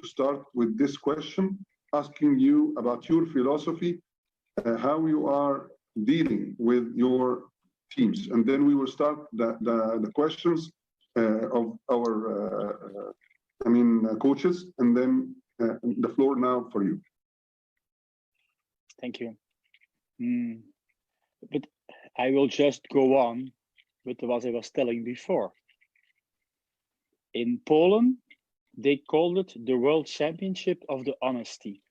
to start with this question, asking you about your philosophy, how you are dealing with your teams. And then we will start the questions of our, coaches, and then the floor now for you. Thank you. But I will just go on with what I was telling before. In Poland, they called it the World Championship of the Honesty.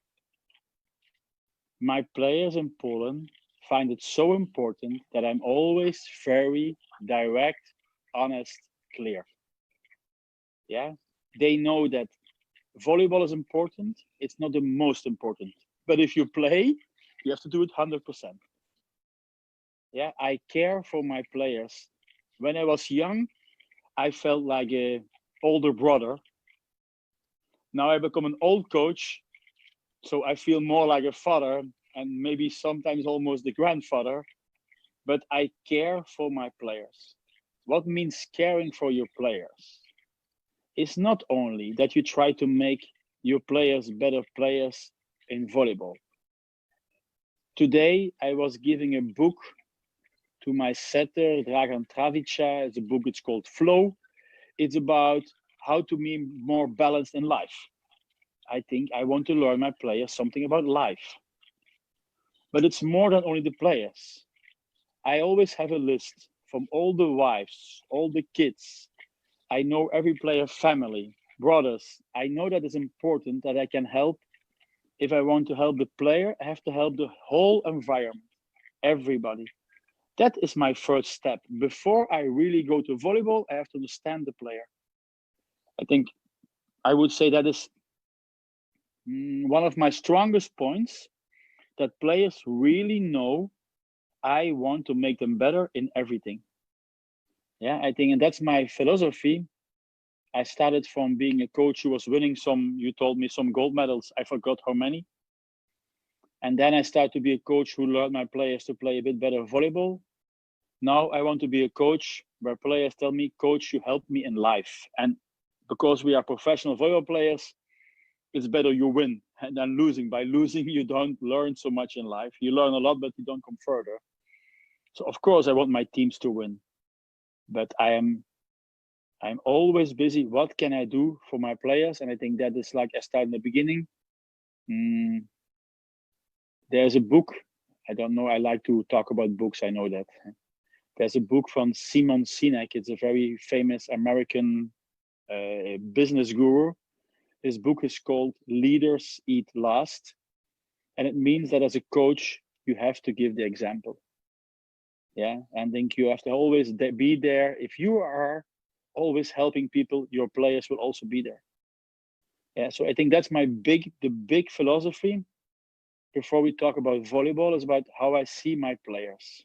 My players in Poland find it so important that I'm always very direct, honest, clear. Yeah, they know that volleyball is important. It's not the most important, but if you play, you have to do it 100%. Yeah, I care for my players. When I was young, I felt like an older brother. Now I become an old coach, so I feel more like a father and maybe sometimes almost the grandfather, but I care for my players. What means caring for your players? It's not only that you try to make your players better players in volleyball. Today, I was giving a book to my setter, Dragan Travica. It's a book, it's called Flow. It's about how to be more balanced in life. I think I want to learn my players something about life. But it's more than only the players. I always have a list from all the wives, all the kids. I know every player's family, brothers. I know that it's important that I can help. If I want to help the player, I have to help the whole environment, everybody. That is my first step. Before I really go to volleyball, I have to understand the player. I think I would say that is one of my strongest points, that players really know I want to make them better in everything. Yeah, I think, and that's my philosophy. I started from being a coach who was winning some, you told me, some gold medals. I forgot how many. And then I started to be a coach who learned my players to play a bit better volleyball. Now I want to be a coach where players tell me, coach, you help me in life. And because we are professional volleyball players, it's better you win than losing. By losing, you don't learn so much in life. You learn a lot, but you don't come further. So of course I want my teams to win, but I'm always busy. What can I do for my players? And I think that is like I started in the beginning. There's a book. I don't know. I like to talk about books. I know that. There's a book from Simon Sinek. It's a very famous American business guru. His book is called Leaders Eat Last. And it means that as a coach, you have to give the example. Yeah, and I think you have to always be there. If you are always helping people, your players will also be there. Yeah, so I think that's the big philosophy. Before we talk about volleyball, is about how I see my players.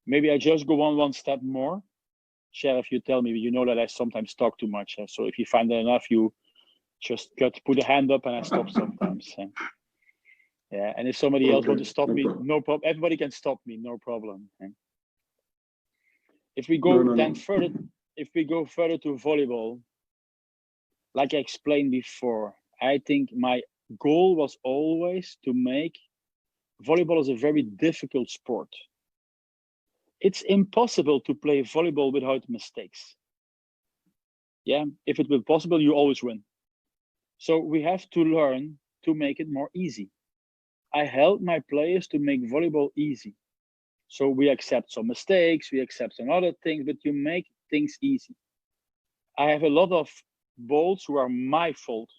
Maybe I just go on one step more. Sherif, you tell me, you know that I sometimes talk too much. So if you find that enough, you just put a hand up and I stop sometimes. Yeah, and if somebody else wants to stop me, no problem. Everybody can stop me, no problem. If we go further, if we go further to volleyball, like I explained before, I think my goal was always to make volleyball is a very difficult sport. It's impossible to play volleyball without mistakes. Yeah, if it was possible, you always win. So we have to learn to make it more easy. I help my players to make volleyball easy. So we accept some mistakes, we accept some other things, but you make things easy. I have a lot of balls who are my fault.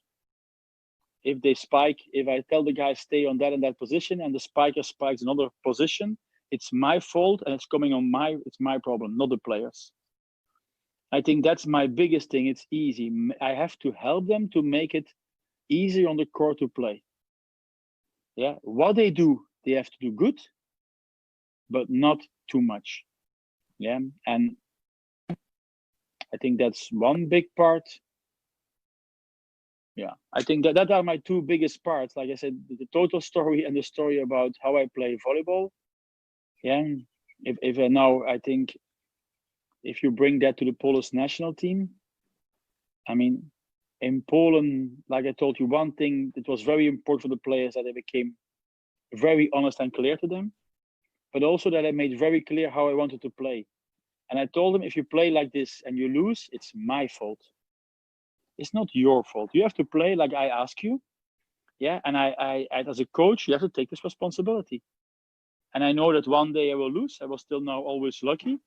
If they spike, if I tell the guy stay on that and that position and the spiker spikes another position, it's my fault and it's coming on it's my problem, not the players. I think that's my biggest thing. It's easy. I have to help them to make it easier on the court to play. Yeah, what they do, they have to do good, but not too much. Yeah, and I think that's one big part. Yeah, I think that are my two biggest parts. Like I said, the total story and the story about how I play volleyball. Yeah, if now I think if you bring that to the Polish national team, I mean, in Poland, like I told you, one thing that was very important for the players, that they became very honest and clear to them, but also that I made very clear how I wanted to play. And I told them, if you play like this and you lose, it's my fault. It's not your fault. You have to play like I ask you. Yeah. And I as a coach, you have to take this responsibility. And I know that one day I will lose. I was still now always lucky.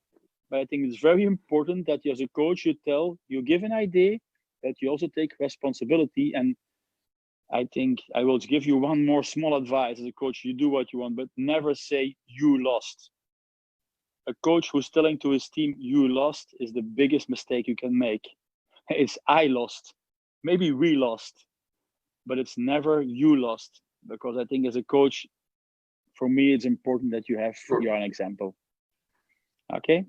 But I think it's very important that you, as a coach, you give an idea, that you also take responsibility. And I think I will give you one more small advice as a coach. You do what you want, but never say you lost. A coach who's telling to his team, you lost, is the biggest mistake you can make. It's I lost. Maybe we lost, but it's never you lost. Because I think as a coach, for me, it's important that you're an example. Okay?